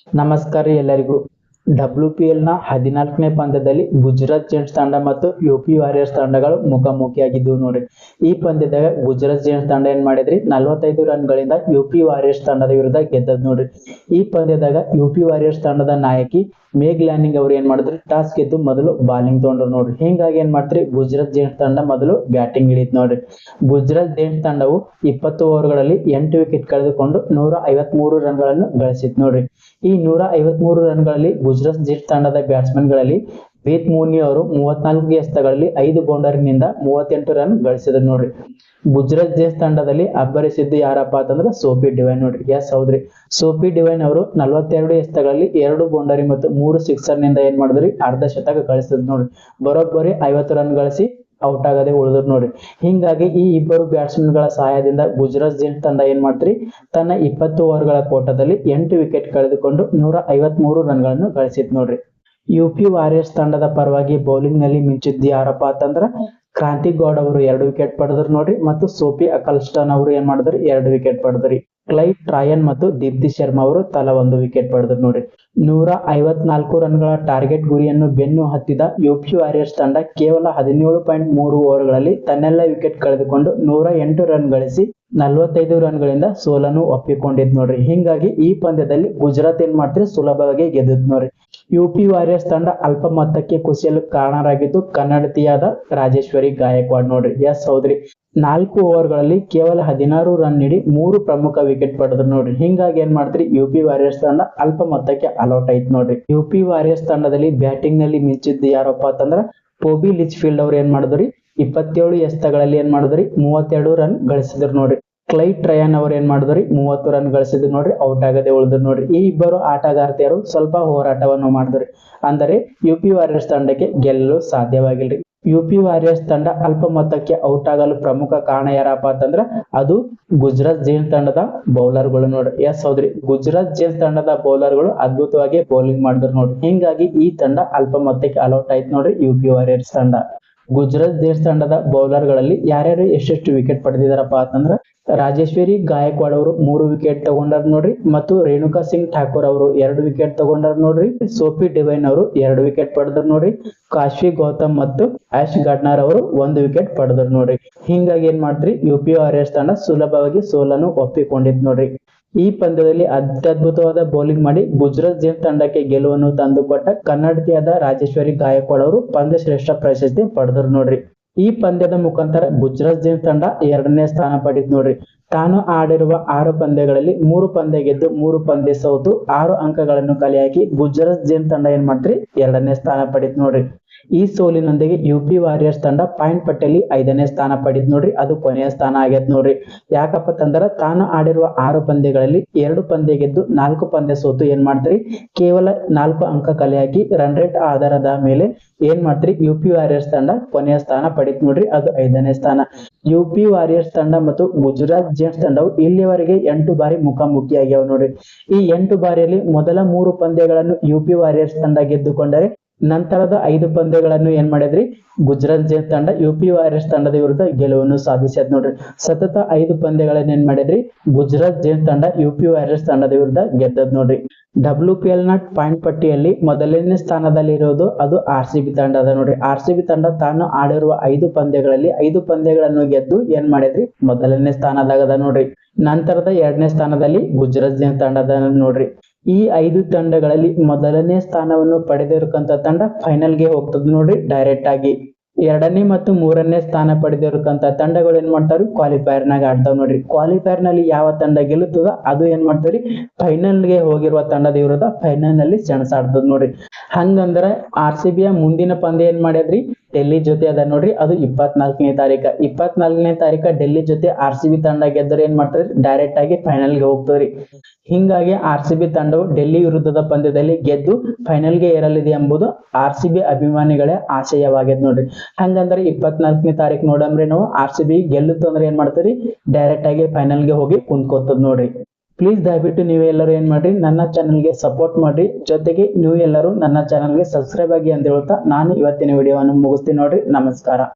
ನಮಸ್ಕಾರ ಎಲ್ಲರಿಗೂ. WPL ನ 14ನೇ ಪಂದ್ಯದಲ್ಲಿ ಗುಜರಾತ್ ಜೈಂಟ್ಸ್ ತಂಡ ಮತ್ತು ಯುಪಿ ವಾರಿಯರ್ಸ್ ತಂಡಗಳು ಮುಖಾಮುಖಿಯಾಗಿದ್ದವು ನೋಡ್ರಿ. ಈ ಪಂದ್ಯದಾಗ ಗುಜರಾತ್ ಜೈಂಟ್ಸ್ ತಂಡ ಏನ್ ಮಾಡಿದ್ರಿ 45 ರನ್ಗಳಿಂದ ಯುಪಿ ವಾರಿಯರ್ಸ್ ತಂಡದ ವಿರುದ್ಧ ಗೆದ್ದದ್ ನೋಡ್ರಿ. ಈ ಪಂದ್ಯದಾಗ ಯುಪಿ ವಾರಿಯರ್ಸ್ ತಂಡದ ನಾಯಕಿ ಮೇಘ್ ಲ್ಯಾನಿಂಗ್ ಅವರು ಏನ್ ಮಾಡಿದ್ರು ಟಾಸ್ ಗೆದ್ದು ಮೊದಲು ಬಾಲಿಂಗ್ ತಗೊಂಡ್ರು ನೋಡ್ರಿ. ಹಿಂಗಾಗಿ ಏನ್ ಮಾಡ್ತ್ರಿ ಗುಜರಾತ್ ಜೈಂಟ್ಸ್ ತಂಡ ಮೊದಲು ಬ್ಯಾಟಿಂಗ್ ಇಳಿತ್ ನೋಡ್ರಿ. ಗುಜರಾತ್ ಜೈಂಟ್ಸ್ ತಂಡವು 20 ಓವರ್ಗಳಲ್ಲಿ 8 ವಿಕೆಟ್ ಕಳೆದುಕೊಂಡು 153 ರನ್ಗಳನ್ನು ಗಳಿಸಿತ್ ನೋಡ್ರಿ. ಈ 153 ರನ್ಗಳಲ್ಲಿ ಗುಜರಾತ್ ಜೈಂಟ್ಸ್ ತಂಡದ ಬ್ಯಾಟ್ಸ್ಮನ್ ಗಳಲ್ಲಿ ವೇದ್ ಮೂನಿ ಅವರು 34 ಎಸೆತಗಳಲ್ಲಿ 5 ಬೌಂಡರಿನಿಂದ 38 ರನ್ ಗಳಿಸಿದ್ರು ನೋಡ್ರಿ. ಗುಜರಾತ್ ಜೈಂಟ್ಸ್ ತಂಡದಲ್ಲಿ ಅಬ್ಬರಿಸಿದ್ದು ಯಾರಪ್ಪ ಅಂತಂದ್ರೆ ಸೋಫಿ ಡಿವೈನ್ ನೋಡ್ರಿ. ಎಸ್ ಹೌದ್ರಿ, ಸೋಫಿ ಡಿವೈನ್ ಅವರು 42 ಎಸೆತಗಳಲ್ಲಿ 2 ಬೌಂಡರಿ ಮತ್ತು 3 ಸಿಕ್ಸರ್ ನಿಂದ ಏನ್ ಮಾಡಿದ್ರಿ ಅರ್ಧ ಶತಕ ಗಳಿಸಿದ್ ನೋಡ್ರಿ. ಬರೋಬ್ಬರಿ 50 ರನ್ ಗಳಿಸಿ ಔಟ್ ಆಗದೆ ಉಳಿದ್ರು ನೋಡ್ರಿ. ಹಿಂಗಾಗಿ ಈ ಇಬ್ಬರು ಬ್ಯಾಟ್ಸ್ಮನ್ ಗಳ ಸಹಾಯದಿಂದ ಗುಜರಾತ್ ಜೈಂಟ್ಸ್ ತಂಡ ಏನ್ ಮಾಡ್ತ್ರಿ ತನ್ನ 20 ಓವರ್ಗಳ ಕೋಟದಲ್ಲಿ 8 ವಿಕೆಟ್ ಕಳೆದುಕೊಂಡು 153 ರನ್ಗಳನ್ನು ಗಳಿಸಿತ್ ನೋಡ್ರಿ. ಯುಪಿ ವಾರಿಯರ್ಸ್ ತಂಡದ ಪರವಾಗಿ ಬೌಲಿಂಗ್ ನಲ್ಲಿ ಮಿಂಚಿದ್ದು ಯಾರಪ್ಪ ಅಂತಂದ್ರ ಕ್ರಾಂತಿ ಗೌಡ್ ಅವರು 2 ವಿಕೆಟ್ ಪಡೆದ್ರು ನೋಡ್ರಿ. ಮತ್ತು ಸೋಫಿ ಅಕಲ್ಸ್ಟನ್ ಅವರು ಏನ್ ಮಾಡಿದ್ರು 2 ವಿಕೆಟ್ ಪಡೆದ್ರಿ. ಕ್ಲೈವ್ ಟ್ರಾಯನ್ ಮತ್ತು ದೀಪ್ತಿ ಶರ್ಮಾ ಅವರು ತಲಾ 1 ವಿಕೆಟ್ ಪಡೆದ್ರು ನೋಡ್ರಿ. 154 ರನ್ಗಳ ಟಾರ್ಗೆಟ್ ಗುರಿಯನ್ನು ಬೆನ್ನು ಹತ್ತಿದ ಯುಪಿ ವಾರಿಯರ್ಸ್ ತಂಡ ಕೇವಲ 17.3 ಓವರ್ಗಳಲ್ಲಿ ತನ್ನೆಲ್ಲ ವಿಕೆಟ್ ಕಳೆದುಕೊಂಡು 108 ರನ್ ಗಳಿಸಿ 45 ರನ್ಗಳಿಂದ ಸೋಲನ್ನು ಒಪ್ಪಿಕೊಂಡಿದ್ ನೋಡ್ರಿ. ಹಿಂಗಾಗಿ ಈ ಪಂದ್ಯದಲ್ಲಿ ಗುಜರಾತ್ ಏನ್ ಮಾಡ್ತ್ರಿ ಸುಲಭವಾಗಿ ಗೆದ್ದದ್ ನೋಡ್ರಿ. ಯುಪಿ ವಾರಿಯರ್ಸ್ ತಂಡ ಅಲ್ಪ ಮೊತ್ತಕ್ಕೆ ಕುಸಿಯಲು ಕಾರಣರಾಗಿದ್ದು ಕನ್ನಡತಿಯಾದ ರಾಜೇಶ್ವರಿ ಗಾಯಕ್ವಾಡ್ ನೋಡ್ರಿ. ಎಸ್ ಹೌದ್ರಿ, 4 ಓವರ್ಗಳಲ್ಲಿ ಕೇವಲ 16 ರನ್ ನೀಡಿ 3 ಪ್ರಮುಖ ವಿಕೆಟ್ ಪಡೆದ್ರು ನೋಡ್ರಿ. ಹಿಂಗಾಗಿ ಏನ್ ಮಾಡ್ತ್ರಿ ಯುಪಿ ವಾರಿಯರ್ಸ್ ತಂಡ ಅಲ್ಪ ಮೊತ್ತಕ್ಕೆ ಅಲೌಟ್ ಐತ್ ನೋಡ್ರಿ. ಯುಪಿ ವಾರಿಯರ್ಸ್ ತಂಡದಲ್ಲಿ ಬ್ಯಾಟಿಂಗ್ ನಲ್ಲಿ ಮಿಂಚಿದ್ದು ಯಾರಪ್ಪ ಅಂತಂದ್ರ ಪೋಬಿ ಲಿಚ್ಫೀಲ್ಡ್ ಅವ್ರು ಏನ್ ಮಾಡಿದ್ರಿ 27 ಎಸೆತಗಳಲ್ಲಿ ಏನ್ ಮಾಡಿದ್ರಿ 32 ರನ್ ಗಳಿಸಿದ್ರು ನೋಡ್ರಿ. ಕ್ಲೈವ್ ಟ್ರಯಾನ್ ಅವ್ರು ಏನ್ ಮಾಡಿದ್ರಿ 30 ರನ್ ಗಳಿಸಿದ್ರು ನೋಡ್ರಿ, ಔಟ್ ಆಗದೆ ಉಳಿದ್ರು ನೋಡ್ರಿ. ಈ ಇಬ್ಬರು ಆಟಗಾರ್ತಿಯರು ಸ್ವಲ್ಪ ಹೋರಾಟವನ್ನು ಮಾಡಿದ್ರಿ, ಅಂದರೆ ಯುಪಿ ವಾರಿಯರ್ಸ್ ತಂಡಕ್ಕೆ ಗೆಲ್ಲಲು ಸಾಧ್ಯವಾಗಿಲ್ರಿ. ಯುಪಿ ವಾರಿಯರ್ಸ್ ತಂಡ ಅಲ್ಪ ಮೊತ್ತಕ್ಕೆ ಔಟ್ ಆಗಲು ಪ್ರಮುಖ ಕಾರಣ ಯಾರಪ್ಪ ಅಂತಂದ್ರ ಅದು ಗುಜರಾತ್ ಜೈಂಟ್ಸ್ ತಂಡದ ಬೌಲರ್ಗಳು ನೋಡ್ರಿ. ಎಸ್ ಹೌದ್ರಿ, ಗುಜರಾತ್ ಜೈಂಟ್ಸ್ ತಂಡದ ಬೌಲರ್ಗಳು ಅದ್ಭುತವಾಗಿ ಬೌಲಿಂಗ್ ಮಾಡಿದ್ರು ನೋಡ್ರಿ. ಹಿಂಗಾಗಿ ಈ ತಂಡ ಅಲ್ಪ ಮೊತ್ತಕ್ಕೆ ಅಲೌಟ್ ಆಯ್ತು ನೋಡ್ರಿ ಯುಪಿ ವಾರಿಯರ್ಸ್ ತಂಡ. ಗುಜರಾತ್ ಜೈಂಟ್ಸ್ ತಂಡದ ಬೌಲರ್ ಗಳಲ್ಲಿ ಯಾರ್ಯಾರು ಎಷ್ಟೆಷ್ಟು ವಿಕೆಟ್ ಪಡೆದಿದಾರಪ್ಪ ಅಂತಂದ್ರ ರಾಜೇಶ್ವರಿ ಗಾಯಕ್ವಾಡ್ ಅವರು 3 ವಿಕೆಟ್ ತಗೊಂಡಾರ ನೋಡ್ರಿ. ಮತ್ತು ರೇಣುಕಾ ಸಿಂಗ್ ಠಾಕೂರ್ ಅವರು 2 ವಿಕೆಟ್ ತಗೊಂಡಾರ ನೋಡ್ರಿ. ಸೋಫಿ ಡಿವೈನ್ ಅವರು 2 ವಿಕೆಟ್ ಪಡೆದ್ರು ನೋಡ್ರಿ. ಕಾಶ್ವಿ ಗೌತಮ್ ಮತ್ತು ಆಶ್ ಗಡ್ನಾರ್ ಅವರು 1 ವಿಕೆಟ್ ಪಡೆದ್ರು ನೋಡ್ರಿ. ಹಿಂಗಾಗಿ ಏನ್ ಮಾಡ್ತ್ರಿ ಯುಪಿ ವಾರಿಯರ್ಸ್ ತಂಡ ಸುಲಭವಾಗಿ ಸೋಲನ್ನು ಒಪ್ಪಿಕೊಂಡಿದ್ ನೋಡ್ರಿ. ಈ ಪಂದ್ಯದಲ್ಲಿ ಅತ್ಯದ್ಭುತವಾದ ಬೌಲಿಂಗ್ ಮಾಡಿ ಗುಜರಾತ್ ಜೈಂಟ್ಸ್ ತಂಡಕ್ಕೆ ಗೆಲುವನ್ನು ತಂದುಕೊಟ್ಟ ಕನ್ನಡತಿಯಾದ ರಾಜೇಶ್ವರಿ ಗಾಯಕ್ವಾಡ್ ಅವರು ಪಂದ್ಯ ಶ್ರೇಷ್ಠ ಪ್ರಶಸ್ತಿ ಪಡೆದ್ರು ನೋಡ್ರಿ. ಈ ಪಂದ್ಯದ ಮುಖಾಂತರ ಗುಜರಾತ್ ಜೈಂಟ್ಸ್ ತಂಡ 2ನೇ ಸ್ಥಾನ ಪಡೆದ್ ನೋಡ್ರಿ. ತಾನು ಆಡಿರುವ 6 ಪಂದ್ಯಗಳಲ್ಲಿ 3 ಪಂದ್ಯ ಗೆದ್ದು 3 ಪಂದ್ಯ ಸೋತು 6 ಅಂಕಗಳನ್ನು ಕಲೆ ಹಾಕಿ ಗುಜರಾತ್ ಜೈಂಟ್ಸ್ ತಂಡ ಏನ್ ಮಾಡ್ತ್ರಿ 2ನೇ ಸ್ಥಾನ ಪಡೆದ್ ನೋಡ್ರಿ. ಈ ಸೋಲಿನೊಂದಿಗೆ ಯುಪಿ ವಾರಿಯರ್ಸ್ ತಂಡ ಪಾಯಿಂಟ್ ಪಟ್ಟಿಯಲ್ಲಿ 5ನೇ ಸ್ಥಾನ ಪಡೆದ್ ನೋಡ್ರಿ. ಅದು ಕೊನೆಯ ಸ್ಥಾನ ಆಗೈತ್ ನೋಡ್ರಿ. ಯಾಕಪ್ಪ ಅಂತಂದ್ರ ತಾನು ಆಡಿರುವ 6 ಪಂದ್ಯಗಳಲ್ಲಿ 2 ಪಂದ್ಯ ಗೆದ್ದು 4 ಪಂದ್ಯ ಸೋತು ಏನ್ ಮಾಡ್ತ್ರಿ ಕೇವಲ 4 ಅಂಕ ಕಲೆ ಹಾಕಿ ರನ್ ರೇಟ್ ಆಧಾರದ ಮೇಲೆ ಏನ್ ಮಾಡ್ತ್ರಿ ಯುಪಿ ವಾರಿಯರ್ಸ್ ತಂಡ ಕೊನೆಯ ಸ್ಥಾನ ಪಡೆದ್ ನೋಡ್ರಿ. ಅದು 5ನೇ ಸ್ಥಾನ. ಯುಪಿ ವಾರಿಯರ್ಸ್ ತಂಡ ಮತ್ತು ಗುಜರಾತ್ ಜೈಂಟ್ಸ್ ತಂಡವು ಇಲ್ಲಿವರೆಗೆ 8 ಬಾರಿ ಮುಖಾಮುಖಿಯಾಗ್ಯಾವ ನೋಡ್ರಿ. ಈ 8 ಬಾರಿಯಲ್ಲಿ ಮೊದಲ 3 ಪಂದ್ಯಗಳನ್ನು ಯುಪಿ ವಾರಿಯರ್ಸ್ ತಂಡ ಗೆದ್ದುಕೊಂಡರೆ ನಂತರದ 5 ಪಂದ್ಯಗಳನ್ನು ಏನ್ ಮಾಡಿದ್ರಿ ಗುಜರಾತ್ ಜೈಂಟ್ಸ್ ತಂಡ ಯುಪಿ ವಾರಿಯರ್ಸ್ ತಂಡದ ವಿರುದ್ಧ ಗೆಲುವನ್ನು ಸಾಧಿಸ್ಯದ್ ನೋಡ್ರಿ. ಸತತ 5 ಪಂದ್ಯಗಳನ್ನ ಏನ್ ಮಾಡಿದ್ರಿ ಗುಜರಾತ್ ಜೈಂಟ್ಸ್ ತಂಡ ಯುಪಿ ವಾರಿಯರ್ಸ್ ತಂಡದ ವಿರುದ್ಧ ಗೆದ್ದದ್ ನೋಡ್ರಿ. WPL ನ ಪಾಯಿಂಟ್ ಪಟ್ಟಿಯಲ್ಲಿ ಮೊದಲನೇ ಸ್ಥಾನದಲ್ಲಿ ಇರೋದು ಅದು RCB ತಂಡ ಅದ ನೋಡ್ರಿ. RCB ತಂಡ ತಾನು ಆಡಿರುವ 5 ಪಂದ್ಯಗಳಲ್ಲಿ 5 ಪಂದ್ಯಗಳನ್ನು ಗೆದ್ದು ಏನ್ ಮಾಡಿದ್ರಿ ಮೊದಲನೇ ಸ್ಥಾನದಾಗದ ನೋಡ್ರಿ. ನಂತರದ 2ನೇ ಸ್ಥಾನದಲ್ಲಿ ಗುಜರಾತ್ ಜೈಂಟ್ಸ್ ತಂಡ ಅದ ನೋಡ್ರಿ. ಈ 5 ತಂಡಗಳಲ್ಲಿ ಮೊದಲನೇ ಸ್ಥಾನವನ್ನು ಪಡೆದಿರತಕ್ಕಂತ ತಂಡ ಫೈನಲ್ ಗೆ ಹೋಗ್ತದ ನೋಡ್ರಿ ಡೈರೆಕ್ಟ್ ಆಗಿ. 2ನೇ ಮತ್ತು 3ನೇ ಸ್ಥಾನ ಪಡೆದಿರತಕ್ಕಂತ ತಂಡಗಳು ಏನ್ ಮಾಡ್ತಾವ್ರಿ ಕ್ವಾಲಿಫೈಯರ್ ನಾಗ ಆಡ್ತಾವ್ ನೋಡ್ರಿ. ಕ್ವಾಲಿಫೈಯರ್ ನಲ್ಲಿ ಯಾವ ತಂಡ ಗೆಲ್ಲುತ್ತದ ಅದು ಏನ್ ಮಾಡ್ತಾವ್ರಿ ಫೈನಲ್ ಗೆ ಹೋಗಿರುವ ತಂಡದ ವಿರುದ್ಧ ಫೈನಲ್ ನಲ್ಲಿ ಸೆಣಸಾಡ್ತದ ನೋಡ್ರಿ. ಹಂಗಂದ್ರ RCB ಯ ಮುಂದಿನ ಪಂದ್ಯ ಏನ್ ಮಾಡ್ಯದ್ರಿ ಡೆಲ್ಲಿ ಜೊತೆ ಅದ ನೋಡ್ರಿ. ಅದು 24ನೇ ತಾರೀಕ. 24ನೇ ತಾರೀಕ ಡೆಲ್ಲಿ ಜೊತೆ RCB ತಂಡ ಗೆದ್ದರೆ ಏನ್ ಮಾಡ್ತದ್ರಿ ಡೈರೆಕ್ಟ್ ಆಗಿ ಫೈನಲ್ ಗೆ ಹೋಗ್ತದ್ರಿ. ಹಿಂಗಾಗಿ RCB ತಂಡವು ಡೆಲ್ಲಿ ವಿರುದ್ಧದ ಪಂದ್ಯದಲ್ಲಿ ಗೆದ್ದು ಫೈನಲ್ ಗೆ ಏರಲಿದೆ ಎಂಬುದು RCB ಅಭಿಮಾನಿಗಳೇ ಆಶಯವಾಗಿದೆ ನೋಡ್ರಿ. ಹಂಗಂದ್ರೆ 24ನೇ ತಾರೀಕು ನೋಡಂಬ್ರಿ ನಾವು RCB ಗೆಲ್ಲುತ್ತ ಅಂದ್ರೆ ಏನ್ ಮಾಡ್ತೀರಿ ಡೈರೆಕ್ಟ್ ಆಗಿ ಫೈನಲ್ ಗೆ ಹೋಗಿ ಕುಂತ್ಕೋತದ್ ನೋಡ್ರಿ. ಪ್ಲೀಸ್ ದಯವಿಟ್ಟು ನೀವೆಲ್ಲರೂ ಏನ್ ಮಾಡ್ರಿ ನನ್ನ ಚಾನಲ್ಗೆ ಸಪೋರ್ಟ್ ಮಾಡ್ರಿ. ಜೊತೆಗೆ ನೀವು ಎಲ್ಲರೂ ನನ್ನ ಚಾನಲ್ಗೆ ಸಬ್ಸ್ಕ್ರೈಬ್ ಆಗಿ ಅಂತ ಹೇಳ್ತಾ ನಾನು ಇವತ್ತಿನ ವಿಡಿಯೋವನ್ನು ಮುಗಿಸ್ತೀನಿ ನೋಡ್ರಿ. ನಮಸ್ಕಾರ.